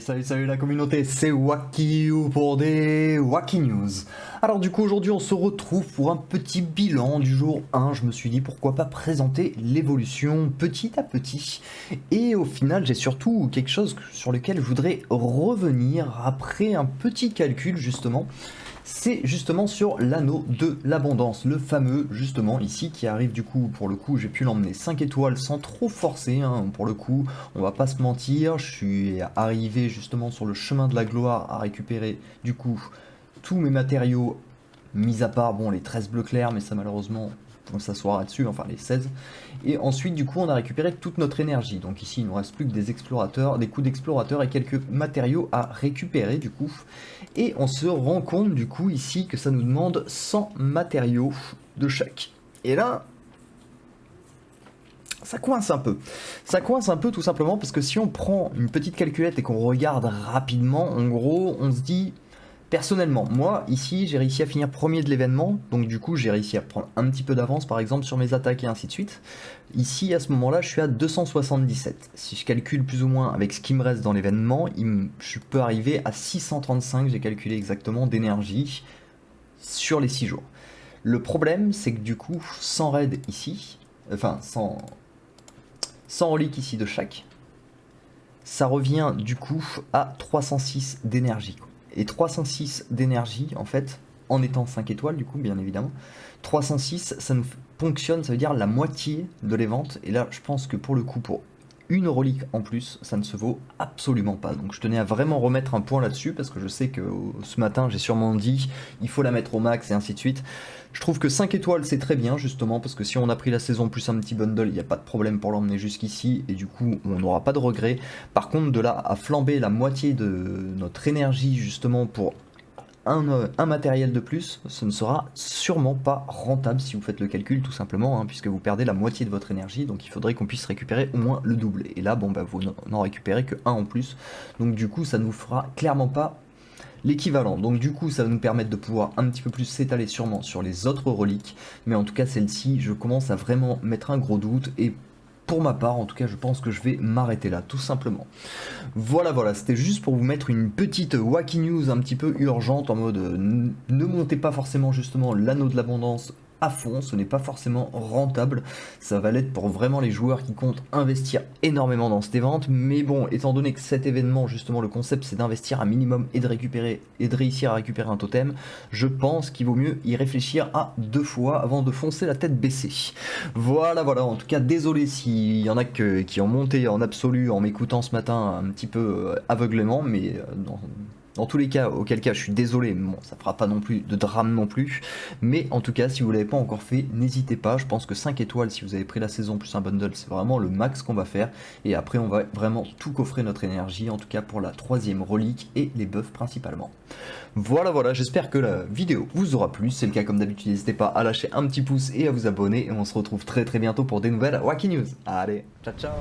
Salut la communauté, c'est WakiU pour des Waki News. Alors du coup aujourd'hui on se retrouve pour un petit bilan du jour 1, je me suis dit pourquoi pas présenter l'évolution petit à petit. Et au final j'ai surtout quelque chose sur lequel je voudrais revenir après un petit calcul justement. C'est justement sur l'anneau de l'abondance, le fameux justement ici qui arrive du coup, pour le coup j'ai pu l'emmener 5 étoiles sans trop forcer, hein, pour le coup on va pas se mentir, je suis arrivé justement sur le chemin de la gloire à récupérer du coup tous mes matériaux, mis à part bon les 13 bleus clairs mais ça malheureusement on s'assoira dessus, enfin les 16. Et ensuite du coup on a récupéré toute notre énergie, donc ici il nous reste plus que des explorateurs, des coups d'explorateurs et quelques matériaux à récupérer du coup. Et on se rend compte du coup ici que ça nous demande 100 matériaux de chaque. Et là, ça coince un peu. Ça coince un peu tout simplement parce que si on prend une petite calculette et qu'on regarde rapidement, en gros on se dit... Personnellement, moi, ici, j'ai réussi à finir premier de l'événement, donc du coup, j'ai réussi à prendre un petit peu d'avance, par exemple, sur mes attaques et ainsi de suite. Ici, à ce moment-là, je suis à 277. Si je calcule plus ou moins avec ce qui me reste dans l'événement, je peux arriver à 635, j'ai calculé exactement, d'énergie sur les 6 jours. Le problème, c'est que du coup, sans raid ici, enfin, sans relique ici de chaque, ça revient du coup à 306 d'énergie, quoi. Et 306 d'énergie, en fait, en étant 5 étoiles, du coup, bien évidemment, 306, ça nous ponctionne, ça veut dire la moitié de les ventes. Et là, je pense que pour le coup, pour une relique en plus, ça ne se vaut absolument pas. Donc je tenais à vraiment remettre un point là-dessus, parce que je sais que ce matin, j'ai sûrement dit, il faut la mettre au max et ainsi de suite. Je trouve que 5 étoiles, c'est très bien, justement, parce que si on a pris la saison plus un petit bundle, il n'y a pas de problème pour l'emmener jusqu'ici, et du coup, on n'aura pas de regret. Par contre, de là à flamber la moitié de notre énergie, justement, pour un matériel de plus, ce ne sera sûrement pas rentable si vous faites le calcul, tout simplement, hein, puisque vous perdez la moitié de votre énergie, donc il faudrait qu'on puisse récupérer au moins le double. Et là, bon, bah, vous n'en récupérez que 1 en plus, donc du coup, ça ne vous fera clairement pas l'équivalent. Donc du coup, ça va nous permettre de pouvoir un petit peu plus s'étaler sûrement sur les autres reliques, mais en tout cas, celle-ci, je commence à vraiment mettre un gros doute, et pour ma part, en tout cas, je pense que je vais m'arrêter là, tout simplement. Voilà, c'était juste pour vous mettre une petite Waki News un petit peu urgente, en mode ne montez pas forcément justement l'anneau de l'abondance à fond, ce n'est pas forcément rentable, ça va l'être pour vraiment les joueurs qui comptent investir énormément dans cette event, mais bon, étant donné que cet événement, justement, le concept c'est d'investir un minimum et de réussir à récupérer un totem, je pense qu'il vaut mieux y réfléchir à 2 fois avant de foncer la tête baissée. Voilà, en tout cas, désolé s'il y en a qui ont monté en absolu en m'écoutant ce matin un petit peu aveuglément, mais dans tous les cas, auquel cas je suis désolé, bon, ça fera pas non plus de drame non plus, mais en tout cas si vous l'avez pas encore fait, n'hésitez pas, je pense que 5 étoiles si vous avez pris la saison plus un bundle, c'est vraiment le max qu'on va faire, et après on va vraiment tout coffrer notre énergie, en tout cas pour la 3e relique et les buffs principalement. Voilà, j'espère que la vidéo vous aura plu, si c'est le cas comme d'habitude, n'hésitez pas à lâcher un petit pouce et à vous abonner, et on se retrouve très bientôt pour des nouvelles Waki News. Allez, ciao